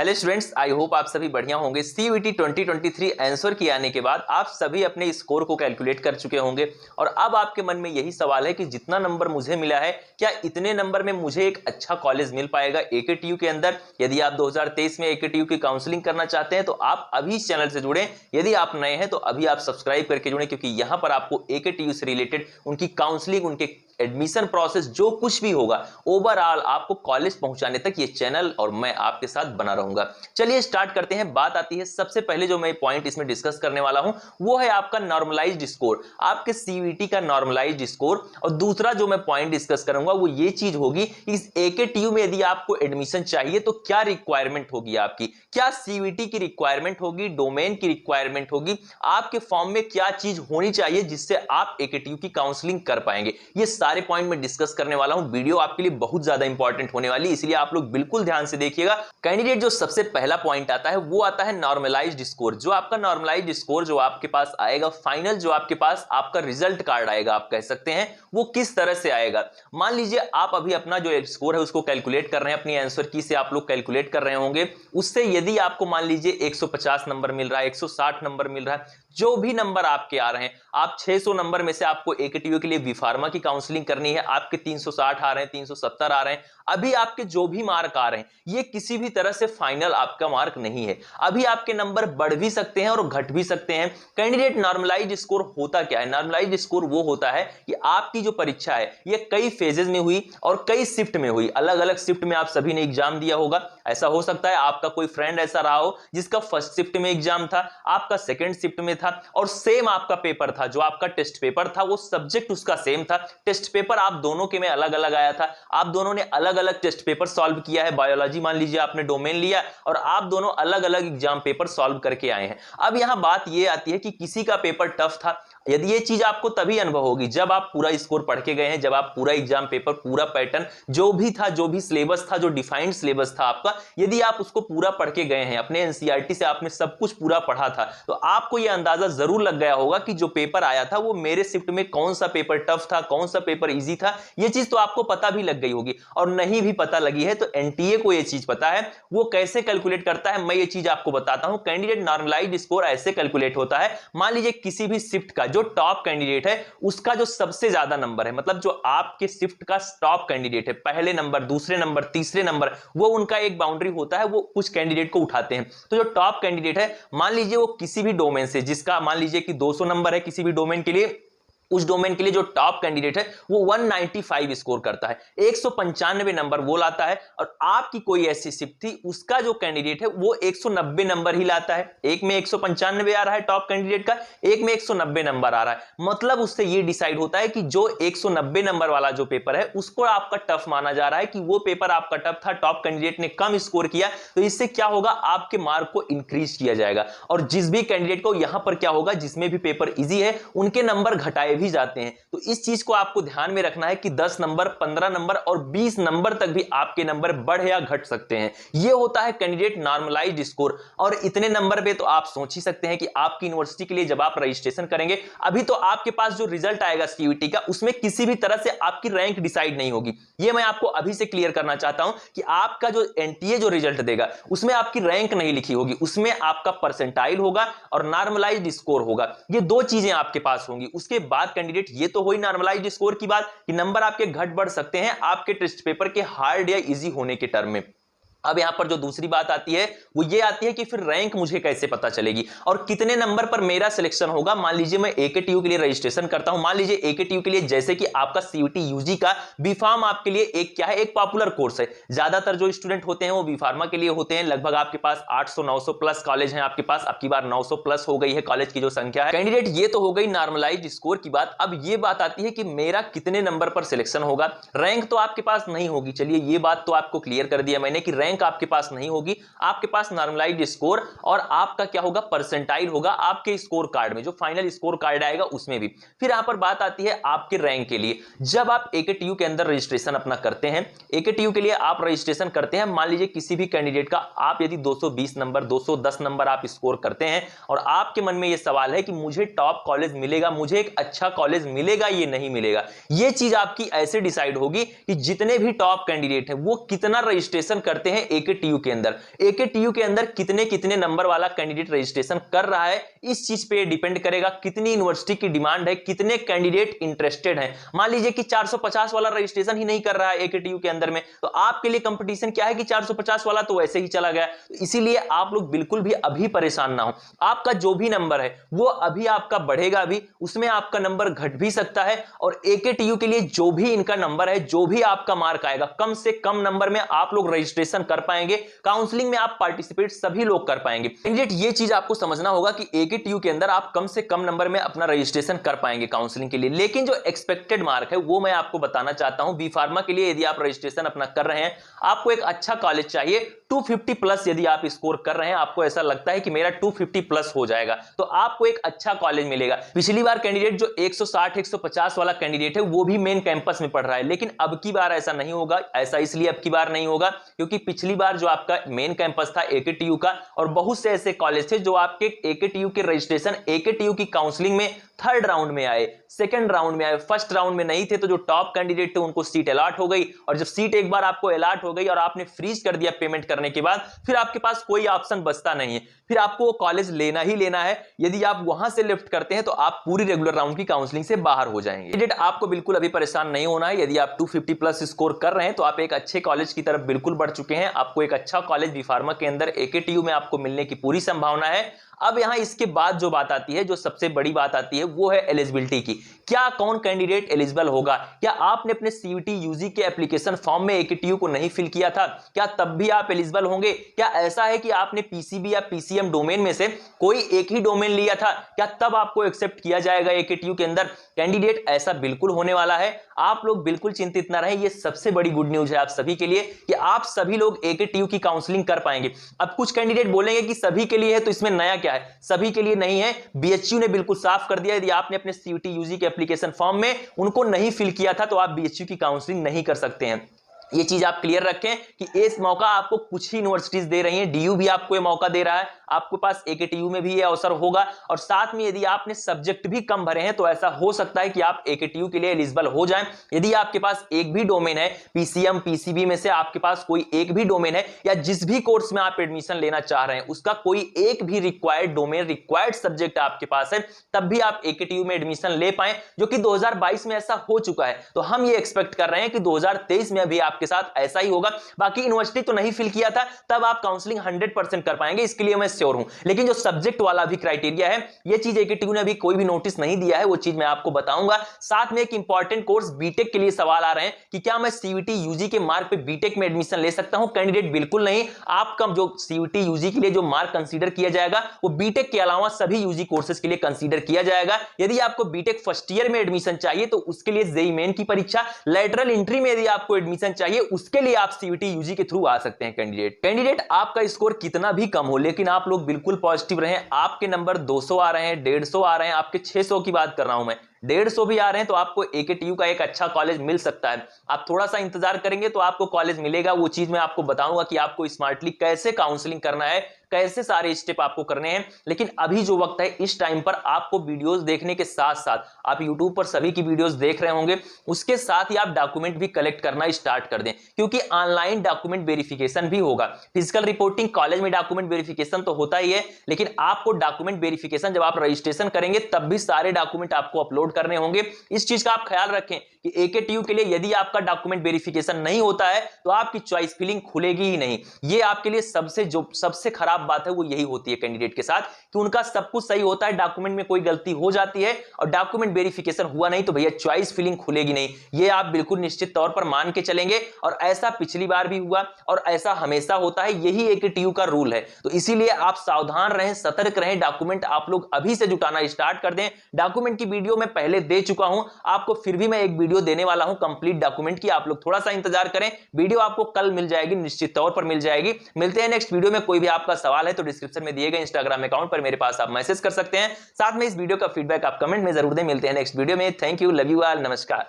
Hello students, I hope आप सभी बढ़िया होंगे। सीयूईटी 2023 आंसर की आने के बाद आप सभी अपने स्कोर को कैलकुलेट कर चुके होंगे और अब आपके मन में यही सवाल है कि जितना नंबर मुझे मिला है, क्या इतने नंबर में मुझे एक अच्छा कॉलेज मिल पाएगा एकेटीयू के अंदर। यदि आप 2023 में एकेटीयू की काउंसलिंग करना चाहते हैं तो आप अभी इस चैनल से जुड़ें। यदि आप नए हैं तो अभी आप सब्सक्राइब करके जुड़ें, क्योंकि यहां पर आपको एकेटीयू से रिलेटेड उनकी काउंसलिंग, उनके एडमिशन प्रोसेस, जो कुछ भी होगा ओवरऑल आपको कॉलेज पहुंचाने तक ये चैनल और मैं आपके साथ बना रहूंगा। चलिए स्टार्ट करते हैं। बात आती है सबसे पहले जो मैं पॉइंट इसमें डिस्कस करने वाला हूं वो है आपका नॉर्मलाइज्ड स्कोर, आपके सीयूईटी का नॉर्मलाइज्ड स्कोर। और दूसरा जो मैं पॉइंट डिस्कस करूंगा वो ये चीज होगी कि इस एकेटीयू में यदि आपको एडमिशन चाहिए तो क्या रिक्वायरमेंट होगी आपकी, क्या सीयूईटी की रिक्वायरमेंट होगी, डोमेन की रिक्वायरमेंट होगी, आपके फॉर्म में क्या चीज होनी चाहिए जिससे आप एकेटीयू की काउंसलिंग कर पाएंगे। ये सारे पॉइंट में डिस्कस करने वाला हूं। वीडियो आपके लिए बहुत ज्यादा इंपॉर्टेंट होने वाली, इसलिए आप लोग बिल्कुल ध्यान से देखिएगा। कैंडिडेट जो सबसे पहला पॉइंट आता है वो आता है नॉर्मलाइज्ड स्कोर। जो आपका नॉर्मलाइज्ड स्कोर जो आपके पास आएगा, फाइनल जो आपके पास आपका रिजल्ट कार्ड आएगा, आप कह सकते हैं, वो किस तरह से आएगा। मान लीजिए आप अभी अपना जो स्कोर है उसको कैलकुलेट कर रहे हैं, अपनी आंसर की से आप लोग कैलकुलेट कर रहे होंगे। उससे यदि आपको मान लीजिए 150 नंबर मिल रहा है, 160 नंबर मिल रहा है, जो भी नंबर आपके आ रहे हैं, आप 600 नंबर में से आपको एकेटीयू के लिए बीफार्मा की काउंसलिंग करनी है, आपके 360 आ रहे हैं, 370 आ रहे हैं, अभी आपके जो भी मार्क आ रहे हैं ये किसी भी तरह से फाइनल आपका मार्क नहीं है। अभी आपके नंबर बढ़ भी सकते हैं और घट भी सकते हैं। कैंडिडेट नॉर्मलाइज्ड स्कोर होता क्या है? नॉर्मलाइज्ड स्कोर वो होता है कि आपकी जो परीक्षा है ये कई फेजेस में हुई और कई शिफ्ट में हुई, अलग अलग शिफ्ट में आप सभी ने एग्जाम दिया होगा। ऐसा हो सकता है आपका कोई फ्रेंड ऐसा रहा हो जिसका फर्स्ट शिफ्ट में एग्जाम था, आपका सेकंड शिफ्ट में था और सेम आपका पेपर था, जो आपका टेस्ट पेपर था वो सब्जेक्ट उसका सेम था। टेस्ट पेपर आप दोनों के में अलग अलग आया था, आप दोनों ने अलग अलग टेस्ट पेपर सॉल्व किया है। बायोलॉजी मान लीजिए आपने डोमेन लिया और आप दोनों अलग अलग एग्जाम पेपर सॉल्व करके आए हैं। अब यहां बात यह आती है कि किसी का पेपर टफ था। यदि ये चीज आपको तभी अनुभव होगी जब आप पूरा स्कोर पढ़ के गए हैं, जब आप पूरा एग्जाम पेपर, पूरा पैटर्न जो भी था, जो भी सिलेबस था, जो डिफाइंड सिलेबस था आपका, यदि आप उसको पूरा पढ़ के गए हैं, अपने एनसीईआरटी से आपने सब कुछ पूरा पढ़ा था, तो आपको यह अंदाजा जरूर लग गया होगा कि जो पेपर आया था वो मेरे शिफ्ट में कौन सा पेपर टफ था, कौन सा पेपर इजी था। ये चीज तो आपको पता भी लग गई होगी। और नहीं भी पता लगी है तो एनटीए को यह चीज पता है, वो कैसे कैलकुलेट करता है मैं ये चीज आपको बताता हूं। कैंडिडेट नॉर्मलाइज्ड स्कोर ऐसे कैलकुलेट होता है, मान लीजिए किसी भी शिफ्ट का जो टॉप कैंडिडेट है उसका जो सबसे ज्यादा नंबर है, मतलब जो आपके शिफ्ट का टॉप कैंडिडेट है, पहले नंबर, दूसरे नंबर, तीसरे नंबर, वो उनका एक बाउंड्री होता है, वो कुछ कैंडिडेट को उठाते हैं। तो जो टॉप कैंडिडेट है, मान लीजिए वो किसी भी डोमेन से, जिसका मान लीजिए कि 200 नंबर है किसी भी डोमेन के लिए, उस डोमेन के लिए जो टॉप कैंडिडेट है वो 195 स्कोर करता है, 195 नंबर वो लाता है। और आपकी कोई ऐसी शिफ्ट थी उसका जो कैंडिडेट है वो 190 नंबर ही लाता है। एक में 195 आ रहा है टॉप कैंडिडेट का, एक में 190 नंबर आ रहा है। मतलब उससे ये डिसाइड होता है कि जो 190 नंबर वाला जो पेपर है उसको आपका टफ माना जा रहा है, कि वो पेपर आपका टफ था, टॉप कैंडिडेट ने कम स्कोर किया, तो इससे क्या होगा, आपके मार्क को इंक्रीज किया जाएगा। और जिस भी कैंडिडेट को यहां पर क्या होगा, जिसमें भी पेपर इजी है उनके नंबर घटाए भी जाते हैं। तो इस चीज को आपको ध्यान में रखना है कि 10 नंबर, 15 नंबर और 20 नंबर तक भी आपके नंबर बढ़ या घट सकते हैं। यह होता है कैंडिडेट नॉर्मलाइज्ड स्कोर। और इतने नंबर पे तो आप सोच ही सकते हैं कि आपकी यूनिवर्सिटी के लिए जब आप रजिस्ट्रेशन करेंगे, अभी तो आपके पास जो रिजल्ट आएगा सीयूईटी का, उसमें किसी भी तरह से आपकी रैंक डिसाइड नहीं होगी। यह मैं आपको अभी से क्लियर करना चाहता हूं कि आपका जो एनटीए जो रिजल्ट देगा उसमें आपकी रैंक नहीं लिखी होगी, उसमें आपका परसेंटाइल होगा और नॉर्मलाइज्ड स्कोर होगा। ये दो चीजें आपके पास होंगी। उसके बाद कैंडिडेट, ये तो हुई नॉर्मलाइज्ड स्कोर की बात कि नंबर आपके घट बढ़ सकते हैं आपके टेस्ट पेपर के हार्ड या इजी होने के टर्म में। अब यहां पर जो दूसरी बात आती है वो ये आती है कि फिर रैंक मुझे कैसे पता चलेगी और कितने नंबर पर मेरा सिलेक्शन होगा। मान लीजिए मैं एकेटीयू के लिए रजिस्ट्रेशन करता हूं, मान लीजिए एकेटीयू के लिए, जैसे कि आपका सीयूटी यूजी का बीफार्म आपके लिए एक क्या है, एक पॉपुलर कोर्स है। ज्यादातर जो स्टूडेंट होते हैं वो बीफार्मा के लिए होते हैं। लगभग आपके पास 800-900 प्लस कॉलेज हैं आपके पास, अब की बार 900 प्लस हो गई है कॉलेज की जो संख्या है। कैंडिडेट, ये तो हो गई नॉर्मलाइज्ड स्कोर की बात। अब ये बात आती है कि मेरा कितने नंबर पर सिलेक्शन होगा। रैंक तो आपके पास नहीं होगी, चलिए ये बात तो आपको क्लियर कर दिया मैंने कि रैंक आपके पास नहीं होगी, आपके पास नॉर्मलाइज्ड स्कोर और आपका क्या होगा, परसेंटाइल होगा आपके स्कोर कार्ड में, जो फाइनल स्कोर कार्ड आएगा उसमें भी। फिर यहां पर बात आती है आपके रैंक के लिए। जब आप एकेटीयू के अंदर रजिस्ट्रेशन अपना करते हैं, एकेटीयू के लिए आप रजिस्ट्रेशन करते हैं, मान लीजिए किसी भी कैंडिडेट का आप यदि 220 नंबर, 210 नंबर आप स्कोर करते हैं और आपके मन में यह सवाल है कि मुझे टॉप कॉलेज मिलेगा, मुझे एक अच्छा कॉलेज मिलेगा, ये नहीं मिलेगा। यह चीज आपकी ऐसे डिसाइड होगी कि जितने भी टॉप कैंडिडेट हैं वो कितना रजिस्ट्रेशन करते हैं हैं एकेटीयू के अंदर। एकेटीयू के अंदर कितने कितने नंबर वाला कैंडिडेट रजिस्ट्रेशन कर रहा है, इस चीज पे डिपेंड करेगा कितनी यूनिवर्सिटी की डिमांड है, कितने कैंडिडेट इंटरेस्टेड हैं। मान लीजिए कि 450 वाला रजिस्ट्रेशन ही नहीं कर रहा है एकेटीयू के अंदर में, तो आपके लिए कंपटीशन क्या है कि 450 वाला तो वैसे ही चला गया। तो इसीलिए आप लोग बिल्कुल भी अभी परेशान ना हो। आपका जो भी नंबर है वो अभी आपका बढ़ेगा भी, उसमें आपका नंबर घट भी सकता है। और एकेटीयू के लिए जो भी इनका नंबर है, जो भी आपका मार्क आएगा, कम से कम नंबर में आप लोग रजिस्ट्रेशन कर पाएंगे। काउंसलिंग में आप पार्टिसिपेट सभी लोग कर पाएंगे। कैंडिडेट ये चीज आपको समझना होगा कि एकेटीयू के अंदर आप कम से कम नंबर में अपना रजिस्ट्रेशन कर पाएंगे काउंसलिंग के लिए। लेकिन जो एक्सपेक्टेड मार्क है वो मैं आपको बताना चाहता हूं। बी फार्मा के लिए यदि आप रजिस्ट्रेशन अपना कर रहे हैं, आपको एक अच्छा कॉलेज चाहिए। 250 प्लस यदि आप स्कोर कर रहे हैं, आपको ऐसा लगता है कि मेरा 250 प्लस हो जाएगा, तो आपको एक अच्छा कॉलेज मिलेगा। पिछली बार कैंडिडेट जो 160 150 वाला कैंडिडेट है वो भी मेन कैंपस में पढ़ रहा है, लेकिन अब की बार ऐसा नहीं होगा। ऐसा इसलिए अब की बार नहीं होगा क्योंकि पिछली बार जो आपका मेन कैंपस था एकेटीयू का, और बहुत से ऐसे कॉलेज थे जो आपके एकेटीयू के रजिस्ट्रेशन एकेटीयू की काउंसलिंग में थर्ड राउंड में आए, सेकंड राउंड में आए, फर्स्ट राउंड में नहीं थे। तो जो टॉप कैंडिडेट थे उनको सीट अलॉट हो गई, और जब सीट एक बार आपको अलॉट हो गई और आपने फ्रीज कर दिया पेमेंट करने के बाद, फिर आपके पास कोई ऑप्शन बचता नहीं है, फिर आपको वो कॉलेज लेना ही लेना है। यदि आप वहां से लेफ्ट करते हैं तो आप पूरी रेगुलर राउंड की काउंसलिंग से बाहर हो जाएंगे। कैंडिडेट आपको बिल्कुल अभी परेशान नहीं होना है। यदि आप 250 प्लस स्कोर कर रहे हैं तो आप एक अच्छे कॉलेज की तरफ बिल्कुल बढ़ चुके हैं। आपको एक अच्छा कॉलेज बी फार्मा के अंदर एकेटीयू में आपको मिलने की पूरी संभावना है। अब यहां इसके बाद जो बात आती है, जो सबसे बड़ी बात आती है, वो है एलिजिबिलिटी की। क्या कौन कैंडिडेट एलिजिबल होगा? क्या आपने अपने सीयूटी यूजी के एप्लीकेशन फॉर्म में एकेटीयू को नहीं फिल किया था, क्या तब भी आप एलिजिबल होंगे? क्या ऐसा है कि आपने पीसीबी या पीसीएम डोमेन में से कोई एक ही डोमेन लिया था, क्या तब आपको एक्सेप्ट किया जाएगा एकेटीयू के अंदर? कैंडिडेट ऐसा बिल्कुल होने वाला है। आप लोग बिल्कुल चिंतित ना रहे, ये सबसे बड़ी गुड न्यूज है आप सभी के लिए कि आप सभी लोग एकेटीयू की काउंसलिंग कर पाएंगे। अब कुछ कैंडिडेट बोलेंगे कि सभी के लिए है तो इसमें नया क्या है? सभी के लिए नहीं है। बीएचयू ने बिल्कुल साफ कर दिया, यदि आपने अपने सीयूटी यूजी के एप्लीकेशन फॉर्म में उनको नहीं फिल किया था तो आप बीएचयू की काउंसलिंग नहीं कर सकते हैं। ये चीज आप क्लियर रखें कि इस मौका आपको कुछ ही यूनिवर्सिटीज दे रही हैं। डीयू भी आपको ये मौका दे रहा है, आपके पास एकेटीयू में भी ये अवसर होगा। और साथ में यदि आपने सब्जेक्ट भी कम भरे हैं तो ऐसा हो सकता है कि आप एकेटीयू के लिए एलिजिबल हो जाएं। यदि आपके पास एक भी डोमेन है, पीसीएम पीसीबी में से आपके पास कोई एक भी डोमेन है, या जिस भी कोर्स में आप एडमिशन लेना चाह रहे हैं उसका कोई एक भी रिक्वायर्ड डोमेन, रिक्वायर्ड सब्जेक्ट आपके पास है, तब भी आप एकेटीयू में एडमिशन ले पाए, जो कि 2022 में ऐसा हो चुका है। तो हम ये एक्सपेक्ट कर रहे हैं कि 2023 में भी आपके साथ ऐसा ही होगा। बाकी यूनिवर्सिटी तो नहीं फिल किया था, तब आप काउंसलिंग 100% कर पाएंगे, इसके लिए मैं श्योर हूं। लेकिन जो सब्जेक्ट वाला भी क्राइटेरिया है, ये चीज एकेटीयू ने अभी कोई भी नोटिस नहीं दिया है, वो चीज मैं आपको बताऊंगा। साथ में एक इंपॉर्टेंट कोर्स बीटेक के लिए सवाल आ रहे हैं कि क्या मैं सीयूटी यूजी के मार्क पे बीटेक में एडमिशन ले सकता हूं? कैंडिडेट बिल्कुल नहीं। आपका जो सीयूटी यूजी के लिए जो मार्क कंसीडर किया जाएगा वो बीटेक के अलावा सभी यूजी कोर्सेज के लिए कंसीडर किया जाएगा। यदि आपको बीटेक फर्स्ट ईयर में एडमिशन चाहिए तो उसके लिए जेईई मेन की परीक्षा, लेटरल एंट्री में यदि आपको एडमिशन चाहिए उसके लिए आप सीयूटी यूजी के थ्रू आ सकते हैं। कैंडिडेट आपका स्कोर कितना भी कम हो, लेकिन आप लोग बिल्कुल पॉजिटिव रहें। आपके नंबर 200 आ रहे हैं, 150 आ रहे हैं, आपके 600 की बात कर रहा हूं मैं, 150 भी आ रहे हैं, तो आपको एकेटीयू का एक अच्छा कॉलेज मिल सकता है। आप थोड़ा सा इंतजार करेंगे तो आपको कॉलेज मिलेगा। वो चीज मैं आपको बताऊंगा कि आपको स्मार्टली कैसे काउंसलिंग करना है, कैसे सारे स्टेप आपको करने हैं। लेकिन अभी जो वक्त है, इस टाइम पर आपको वीडियोस देखने के साथ साथ, आप यूट्यूब पर सभी की वीडियोस देख रहे होंगे, उसके साथ ही आप डॉक्यूमेंट भी कलेक्ट करना स्टार्ट कर दें, क्योंकि ऑनलाइन डॉक्यूमेंट वेरिफिकेशन भी होगा। फिजिकल रिपोर्टिंग कॉलेज में डॉक्यूमेंट वेरिफिकेशन तो होता ही है, लेकिन आपको डॉक्यूमेंट वेरिफिकेशन जब आप रजिस्ट्रेशन करेंगे तब भी सारे डॉक्यूमेंट आपको अपलोड करने होंगे। इस चीज का आप ख्याल रखें कि एकेटीयू के लिए यदि आपका डॉक्यूमेंट वेरिफिकेशन नहीं होता है तो आपकी चॉइस फिलिंग खुलेगी ही नहीं। ये आपके लिए सबसे खराब बात है वो यही होती है कैंडिडेट के साथ, कि उनका सब कुछ सही होता है, डॉक्यूमेंट में कोई गलती हो जाती है और डॉक्यूमेंट वेरिफिकेशन हुआ नहीं तो भैया चॉइस फिलिंग खुलेगी नहीं। ये आप बिल्कुल निश्चित तौर पर मान के चलेंगे, और ऐसा पिछली बार भी हुआ और ऐसा हमेशा होता है, यही एकेटीयू का रूल है। तो इसीलिए आप सावधान रहें, सतर्क रहें। डॉक्यूमेंट आप लोग अभी से जुटाना स्टार्ट कर दें। डॉक्यूमेंट की वीडियो मैं पहले दे चुका हूं आपको, फिर भी मैं एक वीडियो देने वाला हूं कंप्लीट डॉक्यूमेंट की, आप लोग थोड़ा सा इंतजार करें। वीडियो आपको कल मिल जाएगी, निश्चित तौर पर मिल जाएगी। मिलते हैं नेक्स्ट वीडियो में। कोई भी आपका सवाल है तो डिस्क्रिप्शन में दिए गए इंस्टाग्राम अकाउंट पर मेरे पास आप मैसेज कर सकते हैं। साथ में इस वीडियो का फीडबैक आप कमेंट में जरूर दें। मिलते हैं नेक्स्ट वीडियो में। Thank you, love you all, नमस्कार।